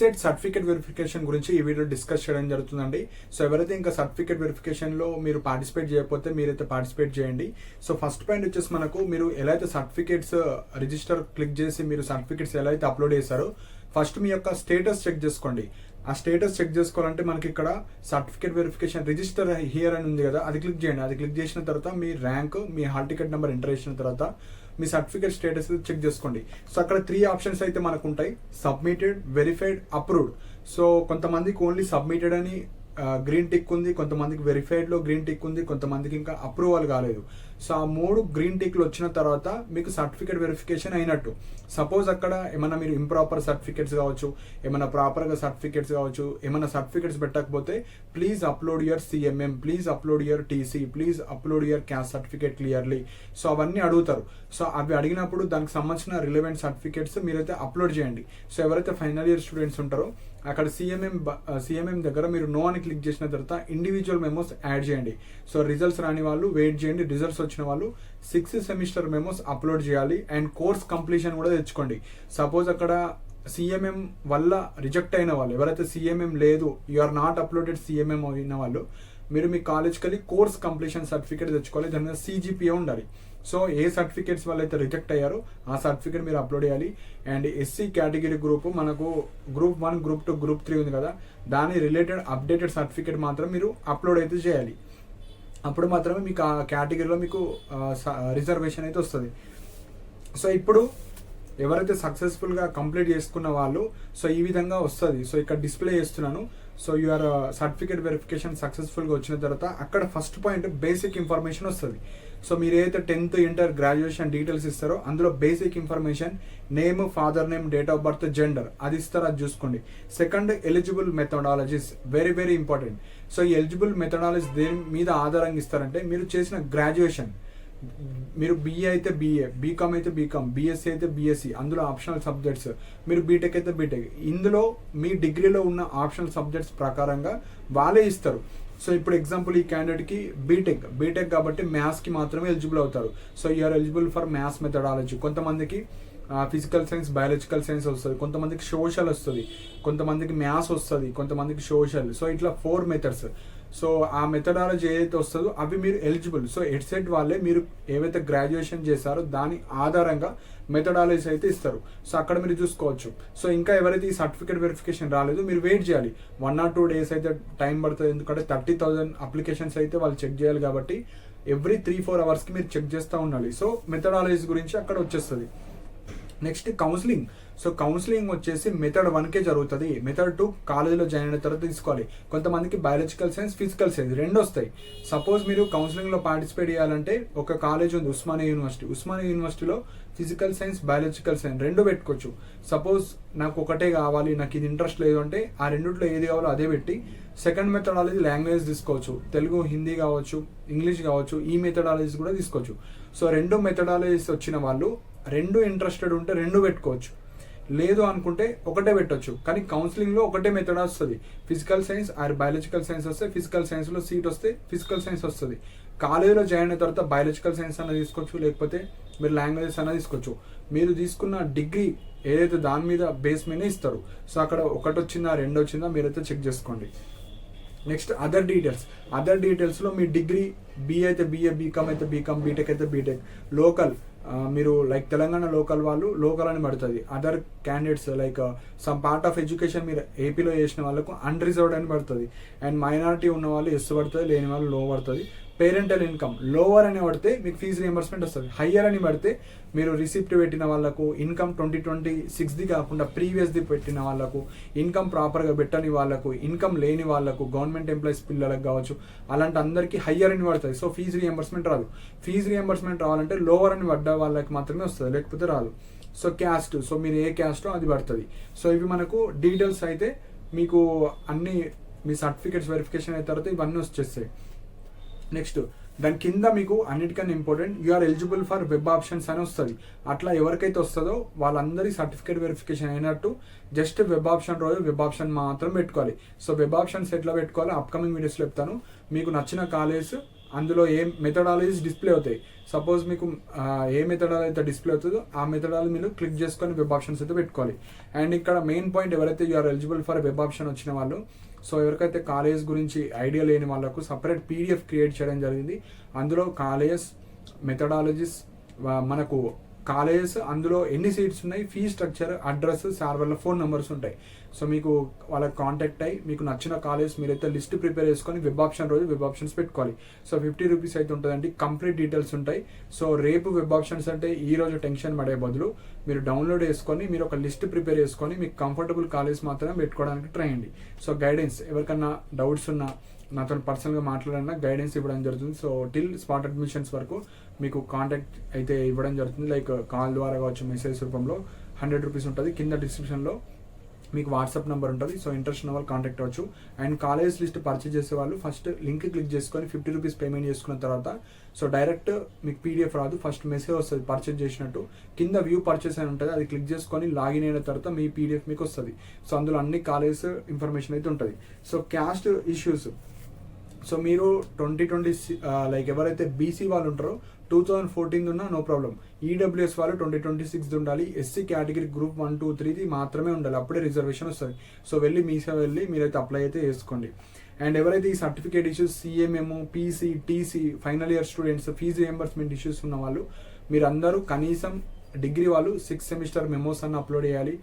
EdCET certificate verification గురించి ఈ video discuss చేయడం జరుగుతుందండి. సో ఎవరైతే ఇంకా సర్టిఫికేట్ వెరిఫికేషన్లో మీరు పార్టిసిపేట్ చేయకపోతే మీరైతే పార్టిసిపేట్ చేయండి. సో ఫస్ట్ పాయింట్ వచ్చేసి మనకు మీరు ఎలా అయితే సర్టిఫికేట్స్ రిజిస్టర్ క్లిక్ చేసి మీరు సర్టిఫికేట్స్ ఎలా అయితే అప్లోడ్ చేశారో ఫస్ట్ మీ యొక్క స్టేటస్ చెక్ చేసుకోండి. ఆ స్టేటస్ చెక్ చేసుకోవాలంటే మనకి ఇక్కడ సర్టిఫికేట్ వెరిఫికేషన్ రిజిస్టర్ హియర్ అని ఉంది కదా, అది క్లిక్ చేయండి. అది క్లిక్ చేసిన తర్వాత మీ ర్యాంక్, మీ హాల్ టికెట్ నెంబర్ ఎంటర్ చేసిన తర్వాత మీ సర్టిఫికేట్ స్టేటస్ చెక్ చేసుకోండి. సో అక్కడ 3 ఆప్షన్స్ అయితే మనకు ఉంటాయి: సబ్మిటెడ్, వెరిఫైడ్, అప్రూవ్డ్. సో కొంతమందికి ఓన్లీ సబ్మిటెడ్ అని గ్రీన్ టిక్ ఉంది, కొంతమందికి వెరిఫైడ్లో గ్రీన్ టిక్ ఉంది, కొంతమందికి ఇంకా అప్రూవల్ కాలేదు. సో ఆ 3 గ్రీన్ టిక్లు వచ్చిన తర్వాత మీకు సర్టిఫికేట్ వెరిఫికేషన్ అయినట్టు. సపోజ్ అక్కడ ఏమైనా మీరు ఇంప్రాపర్ సర్టిఫికేట్స్ కావచ్చు, ఏమైనా ప్రాపర్గా సర్టిఫికేట్స్ కావచ్చు, ఏమైనా సర్టిఫికేట్స్ పెట్టకపోతే please upload your CMM, please upload your TC, please upload your caste certificate clearly. So అవన్నీ అడుగుతారు. సో అవి అడిగినప్పుడు దానికి సంబంధించిన రిలవెంట్ సర్టిఫికేట్స్ మీరైతే అప్లోడ్ చేయండి. సో ఎవరైతే ఫైనల్ ఇయర్ స్టూడెంట్స్ ఉంటారో అక్కడ సిఎంఎం దగ్గర మీరు నో అని క్లిక్ చేసిన తర్వాత ఇండివిజువల్ మెమోస్ యాడ్ చేయండి. సో రిజల్ట్స్ రాని వాళ్ళు వెయిట్ చేయండి, రిజల్ట్స్ వచ్చిన వాళ్ళు 6th సెమిస్టర్ మెమోస్ అప్లోడ్ చేయాలి. అండ్ కోర్స్ కంప్లీషన్ కూడా తెచ్చుకోండి. సపోజ్ అక్కడ సిఎంఎం వల్ల రిజెక్ట్ అయిన వాళ్ళు, ఎవరైతే సిఎంఎం లేదు, you are not uploaded CMM అయిన వాళ్ళు, మీరు మీ కాలేజ్కి వెళ్ళి కోర్స్ కంప్లీషన్ సర్టిఫికేట్ తెచ్చుకోవాలి. దాని మీద సిజిపిఏ ఉండాలి. సో ఏ సర్టిఫికేట్స్ వల్ల అయితే రిజెక్ట్ అయ్యారో ఆ సర్టిఫికేట్ మీరు అప్లోడ్ చేయాలి. అండ్ ఎస్సీ కేటగిరీ గ్రూప్ మనకు గ్రూప్ 1, గ్రూప్ 2, గ్రూప్ 3 ఉంది కదా, దాని రిలేటెడ్ అప్డేటెడ్ సర్టిఫికేట్ మాత్రం మీరు అప్లోడ్ అయితే చేయాలి. అప్పుడు మాత్రమే మీకు ఆ కేటగిరీలో మీకు రిజర్వేషన్ అయితే వస్తుంది. సో ఇప్పుడు ఎవరైతే సక్సెస్ఫుల్గా కంప్లీట్ చేసుకున్న వాళ్ళు, సో ఈ విధంగా వస్తుంది. సో ఇక్కడ డిస్ప్లే చేస్తున్నాను. సో యువర్ సర్టిఫికేట్ వెరిఫికేషన్ సక్సెస్ఫుల్గా వచ్చిన తర్వాత అక్కడ ఫస్ట్ పాయింట్ బేసిక్ ఇన్ఫర్మేషన్ వస్తుంది. సో మీరు ఏదైతే 10th, ఇంటర్, గ్రాడ్యుయేషన్ డీటెయిల్స్ ఇస్తారో అందులో basic information name, father name, date of birth, gender అది ఇస్తారు, అది చూసుకోండి. Second, eligible methodologies very very important. So ఈ ఎలిజిబుల్ మెథడాలజీ దేని మీద ఆధారంగా ఇస్తారంటే మీరు చేసిన గ్రాడ్యుయేషన్, మీరు బిఏ అయితే బిఏ, బీకామ్ అయితే బీకామ్, బీఎస్సీ అయితే బీఎస్సీ, అందులో ఆప్షనల్ సబ్జెక్ట్స్, మీరు బీటెక్ అయితే బీటెక్, ఇందులో మీ డిగ్రీలో ఉన్న ఆప్షనల్ సబ్జెక్ట్స్ ప్రకారంగా వాళ్ళే ఇస్తారు. సో ఇప్పుడు ఎగ్జాంపుల్ ఈ క్యాండిడేట్కి బీటెక్ కాబట్టి మ్యాథ్స్కి మాత్రమే ఎలిజిబుల్ అవుతారు. So you're eligible for maths methodology. కొంతమందికి ఫిజికల్ సైన్స్, బయాలజికల్ సైన్స్ వస్తుంది, కొంతమందికి సోషల్ వస్తుంది, కొంతమందికి మ్యాథ్స్ వస్తుంది, కొంతమందికి సోషల్. సో ఇట్లా 4 మెథడ్స్. సో ఆ మెథడాలజీ ఏదైతే వస్తుందో అవి మీరు ఎలిజిబుల్. సో ఎడ్సెట్ వాళ్ళే మీరు ఏవైతే గ్రాడ్యుయేషన్ చేశారో దాని ఆధారంగా మెథడాలజీ అయితే ఇస్తారు. సో అక్కడ మీరు చూసుకోవచ్చు. సో ఇంకా ఎవరైతే ఈ సర్టిఫికేట్ వెరిఫికేషన్ రాలేదు మీరు వెయిట్ చేయాలి. 1 or 2 days అయితే టైం పడుతుంది. ఎందుకంటే 30,000 అప్లికేషన్స్ అయితే వాళ్ళు చెక్ చేయాలి కాబట్టి ఎవ్రీ 3-4 అవర్స్కి మీరు చెక్ చేస్తూ ఉండాలి. సో మెథడాలజీ గురించి అక్కడ వచ్చేస్తుంది. Next counselling. సో కౌన్సిలింగ్ వచ్చేసి మెథడ్ 1కే జరుగుతుంది. మెథడ్ 2 కాలేజీలో జాయిన్ అయిన తర్వాత తీసుకోవాలి. కొంతమందికి బయాలజికల్ సైన్స్, ఫిజికల్ సైన్స్ 2 వస్తాయి. సపోజ్ మీరు కౌన్సిలింగ్లో పార్టిసిపేట్ చేయాలంటే ఒక కాలేజ్ ఉంది ఉస్మానియా యూనివర్సిటీలో ఫిజికల్ సైన్స్, బయాలజికల్ సైన్స్ 2 పెట్టుకోవచ్చు. సపోజ్ నాకు ఒకటే కావాలి, నాకు ఇది ఇంట్రెస్ట్ లేదు అంటే ఆ రెండిట్లో ఏది కావాలో అదే పెట్టి సెకండ్ మెథడాలజీ లాంగ్వేజ్ తీసుకోవచ్చు. తెలుగు, హిందీ కావచ్చు, ఇంగ్లీష్ కావచ్చు, ఈ మెథడాలజీస్ కూడా తీసుకోవచ్చు. సో 2 మెథడాలజీస్ వచ్చిన వాళ్ళు 2 ఇంట్రెస్టెడ్ ఉంటే 2 పెట్టుకోవచ్చు. లేదు అనుకుంటే ఒకటే పెట్టవచ్చు. కానీ కౌన్సిలింగ్లో ఒకటే మెథడ్ వస్తుంది. Physical science or biological science వస్తే ఫిజికల్ సైన్స్లో సీట్ వస్తే ఫిజికల్ సైన్స్ వస్తుంది. కాలేజీలో జాయిన్ అయిన తర్వాత బయాలజికల్ సైన్స్ అన్న తీసుకోవచ్చు, లేకపోతే మీరు లాంగ్వేజెస్ అన్న తీసుకోవచ్చు. మీరు తీసుకున్న డిగ్రీ ఏదైతే దాని మీద బేస్ మీదే ఇస్తారు. సో అక్కడ 1 వచ్చిందా 2 వచ్చిందా మీరైతే చెక్ చేసుకోండి. నెక్స్ట్ అదర్ డీటెయిల్స్లో మీ డిగ్రీ బీఏ అయితే బీఏ, బీకామ్ అయితే బీకామ్, బీటెక్ అయితే బీటెక్, లోకల్ మీరు లైక్ తెలంగాణ లోకల్ వాళ్ళు లోకల్ అని పడుతుంది. Other candidates like some part of education మీరు ఏపీలో చేసిన వాళ్ళకు అన్రిజర్వ్డ్ అని పడుతుంది. అండ్ మైనారిటీ ఉన్న వాళ్ళు ఎస్ పడుతుంది, లేని వాళ్ళు లో పడుతుంది. పేరెంటల్ ఇన్కమ్ లోవర్ అని పడితే మీకు ఫీజు రియంబర్స్మెంట్ వస్తుంది. హయ్యర్ అని పడితే మీరు రిసిప్ట్ పెట్టిన వాళ్ళకు, ఇన్కమ్ 2026ది కాకుండా ప్రీవియస్ది పెట్టిన వాళ్ళకు, ఇన్కమ్ ప్రాపర్గా పెట్టని వాళ్ళకు, ఇన్కమ్ లేని వాళ్ళకు, గవర్నమెంట్ ఎంప్లాయీస్ పిల్లలకు కావచ్చు, అలాంటి అందరికీ హయ్యర్ అని పడుతుంది. సో ఫీజు రియంబర్స్మెంట్ రాదు. ఫీజు రియంబర్స్మెంట్ రావాలంటే లోవర్ అని పడ్డ వాళ్ళకి మాత్రమే వస్తుంది, లేకపోతే రాదు. సో క్యాస్ట్, సో మీరు ఏ క్యాస్టో అది పడుతుంది. సో ఇవి మనకు డీటెయిల్స్ అయితే మీకు అన్ని మీ సర్టిఫికేట్స్ వెరిఫికేషన్ అయిన తర్వాత ఇవన్నీ వచ్చేస్తాయి. నెక్స్ట్ దాని కింద మీకు అన్నిటికన్నా important you're eligible for web options అని వస్తుంది. అట్లా ఎవరికైతే వస్తుందో వాళ్ళందరి సర్టిఫికేట్ వెరిఫికేషన్ అయినట్టు జస్ట్ వెబ్ ఆప్షన్ రోజు వెబ్ ఆప్షన్ మాత్రం పెట్టుకోవాలి. సో వెబ్ ఆప్షన్స్ ఎట్లా పెట్టుకోవాలో అప్కమింగ్ వీడియోస్లో చెప్తాను. మీకు నచ్చిన కాలేజ్ అందులో ఏ మెథడాలజీస్ డిస్ప్లే అవుతాయి. సపోజ్ మీకు ఏ మెథడాలజీ అయితే డిస్ప్లే అవుతుందో ఆ మెథడాలజీ మీరు క్లిక్ చేసుకొని వెబ్ ఆప్షన్స్ అయితే పెట్టుకోవాలి. అండ్ ఇక్కడ మెయిన్ పాయింట్, ఎవరైతే you're eligible for web option వచ్చిన వాళ్ళు, సో ఎవరికైతే కాలేజ్ గురించి ఐడియా లేని వాళ్ళకు సపరేట్ పీడిఎఫ్ క్రియేట్ చేయడం జరిగింది. అందులో కాలేజ్ మెథడాలజీస్, మనకు కాలేజెస్, అందులో ఎన్ని సీట్స్ ఉన్నాయి, ఫీ స్ట్రక్చర్, అడ్రస్, సర్వర్ల ఫోన్ నెంబర్స్ ఉంటాయి. సో మీకు వాళ్ళకి కాంటాక్ట్ అయ్యి మీకు నచ్చిన కాలేజ్ మీరైతే లిస్ట్ ప్రిపేర్ చేసుకొని వెబ్ ఆప్షన్ రోజు వెబ్ ఆప్షన్స్ పెట్టుకోవాలి. సో 50 రూపీస్ అయితే ఉంటుందండి, కంప్లీట్ డీటెయిల్స్ ఉంటాయి. సో రేపు వెబ్ ఆప్షన్స్ అంటే ఈ రోజు టెన్షన్ పడే బదులు మీరు డౌన్లోడ్ చేసుకొని మీరు ఒక లిస్ట్ ప్రిపేర్ చేసుకొని మీకు కంఫర్టబుల్ కాలేజ్ మాత్రమే పెట్టుకోవడానికి ట్రై చేయండి. సో గైడెన్స్, ఎవరికన్నా డౌట్స్ ఉన్నా నాతో పర్సనల్గా మాట్లాడన్నా గైడెన్స్ ఇవ్వడం జరుగుతుంది. సో టిల్ స్పాట్ అడ్మిషన్స్ వరకు మీకు కాంటాక్ట్ అయితే ఇవ్వడం జరుగుతుంది. లైక్ కాల్ ద్వారా కావచ్చు, మెసేజ్ రూపంలో 100 రూపీస్ ఉంటుంది. కింద డిస్క్రిప్షన్లో మీకు వాట్సాప్ నెంబర్ ఉంటుంది. సో ఇంట్రెస్ట్ ఉన్న వాళ్ళు కాంటాక్ట్ అవ్వచ్చు. అండ్ కాలేజ్ లిస్ట్ పర్చేజ్ చేసే వాళ్ళు ఫస్ట్ లింక్ క్లిక్ చేసుకొని 50 రూపీస్ పేమెంట్ చేసుకున్న తర్వాత సో డైరెక్ట్ మీకు పీడిఎఫ్ రాదు, ఫస్ట్ మెసేజ్ వస్తుంది పర్చేజ్ చేసినట్టు. కింద వ్యూ పర్చేస్ అని ఉంటుంది, అది క్లిక్ చేసుకొని లాగిన్ అయిన తర్వాత మీ పీడిఎఫ్ మీకు వస్తుంది. సో అందులో అన్ని కాలేజ్ ఇన్ఫర్మేషన్ అయితే ఉంటుంది. సో క్యాస్ట్ ఇష్యూస్, సో మీరు 2020 లైక్ ఎవరైతే బీసీ వాళ్ళు ఉంటారో 2014 ఉన్నా నో ప్రాబ్లం. ఈడబ్ల్యూఎస్ వాళ్ళు 2026 ఉండాలి. ఎస్సీ కేటగిరీ గ్రూప్ 1, 2, 3 మాత్రమే ఉండాలి, అప్పుడే రిజర్వేషన్ వస్తుంది. సో వెళ్ళి మీరైతే అప్లై అయితే చేసుకోండి. అండ్ ఎవరైతే ఈ certificate issues, CMM, PC, TC, final year students, fee reimbursement issues ఉన్న వాళ్ళు, మీరందరూ కనీసం డిగ్రీ వాళ్ళు 6 సెమిస్టర్ మెమోస్ అన్న అప్లోడ్ చేయాలి.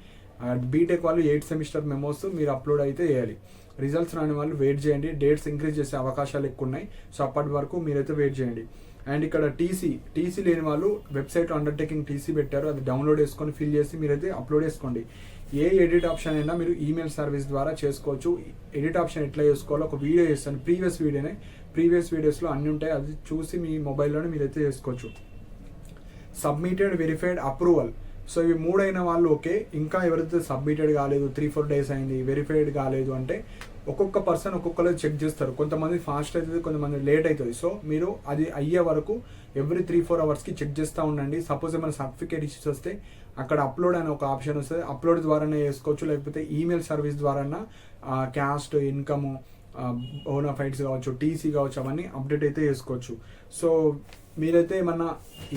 బీటెక్ వాళ్ళు 8 సెమిస్టర్ మెమోస్ మీరు అప్లోడ్ అయితే చేయాలి. రిజల్ట్స్ రాని వాళ్ళు వెయిట్ చేయండి, డేట్స్ ఇంక్రీజ్ చేసే అవకాశాలు ఎక్కువ ఉన్నాయి. సో అప్పటి వరకు మీరైతే వెయిట్ చేయండి. అండ్ ఇక్కడ టీసీ లేని వాళ్ళు వెబ్సైట్ అండర్టేకింగ్ టీసీ పెట్టారు, అది డౌన్లోడ్ చేసుకొని ఫిల్ చేసి మీరైతే అప్లోడ్ చేసుకోండి. ఏ ఎడిట్ ఆప్షన్ అయినా మీరు ఈమెయిల్ సర్వీస్ ద్వారా చేసుకోవచ్చు. ఎడిట్ ఆప్షన్ ఎట్లా చేసుకోవాలో ఒక వీడియో చేస్తాను, ప్రీవియస్ వీడియోస్లో అన్నీ ఉంటాయి, అది చూసి మీ మొబైల్లోనే మీరైతే చేసుకోవచ్చు. సబ్మిటెడ్, వెరిఫైడ్, అప్రూవల్, సో ఇవి 3 అయిన వాళ్ళు ఓకే. ఇంకా ఎవరైతే సబ్మిటెడ్ కాలేదు, 3-4 డేస్ అయింది, వెరిఫైడ్ కాలేదు అంటే ఒక్కొక్క పర్సన్ ఒక్కొక్కరు చెక్ చేస్తారు. కొంతమంది ఫాస్ట్ అవుతుంది, కొంతమంది లేట్ అవుతుంది. సో మీరు అది అయ్యే వరకు ఎవ్రీ 3-4 అవర్స్కి చెక్ చేస్తూ ఉండండి. సపోజ్ ఏమైనా సర్టిఫికేట్ ఇష్యూస్ వస్తే అక్కడ అప్లోడ్ అనే ఒక ఆప్షన్ వస్తుంది, అప్లోడ్ ద్వారానే చేసుకోవచ్చు. లేకపోతే ఈమెయిల్ సర్వీస్ ద్వారా క్యాస్ట్, ఇన్కమ్, బోనాఫైడ్స్ కావచ్చు, టీసీ కావచ్చు, అవన్నీ అప్డేట్ అయితే చేసుకోవచ్చు. సో మీరైతే ఏమన్నా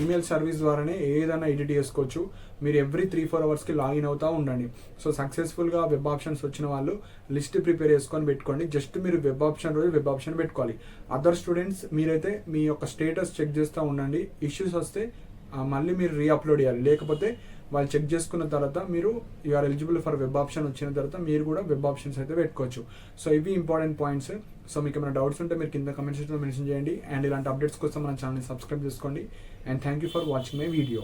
ఈమెయిల్ సర్వీస్ ద్వారానే ఏదైనా ఎడిట్ చేసుకోవచ్చు. మీరు ఎవ్రీ 3-4 అవర్స్కి లాగిన్ అవుతూ ఉండండి. సో సక్సెస్ఫుల్గా వెబ్ ఆప్షన్స్ వచ్చిన వాళ్ళు లిస్ట్ ప్రిపేర్ చేసుకొని పెట్టుకోండి. జస్ట్ మీరు వెబ్ ఆప్షన్ రోజు వెబ్ ఆప్షన్ పెట్టుకోవాలి. అదర్ స్టూడెంట్స్ మీరైతే మీ యొక్క స్టేటస్ చెక్ చేస్తూ ఉండండి. ఇష్యూస్ వస్తే మళ్ళీ మీరు రీఅప్లోడ్ చేయాలి. లేకపోతే వాళ్ళు చెక్ చేసుకున్న తర్వాత మీరు you're eligible for web option వచ్చిన తర్వాత మీరు కూడా వెబ్ ఆప్షన్స్ అయితే పెట్టుకోవచ్చు. సో ఇవి ఇంపార్టెంట్ పాయింట్స్. సో మీకు ఏమైనా డౌట్స్ ఉంటే మీరు కింద కమెంట్ సెక్షన్లో మెన్షన్ చేయండి. అండ్ ఇలాంటి అప్డేట్స్ కోసం మన ఛానల్ని సబ్స్క్రైబ్ చేసుకోండి. And thank you for watching my video.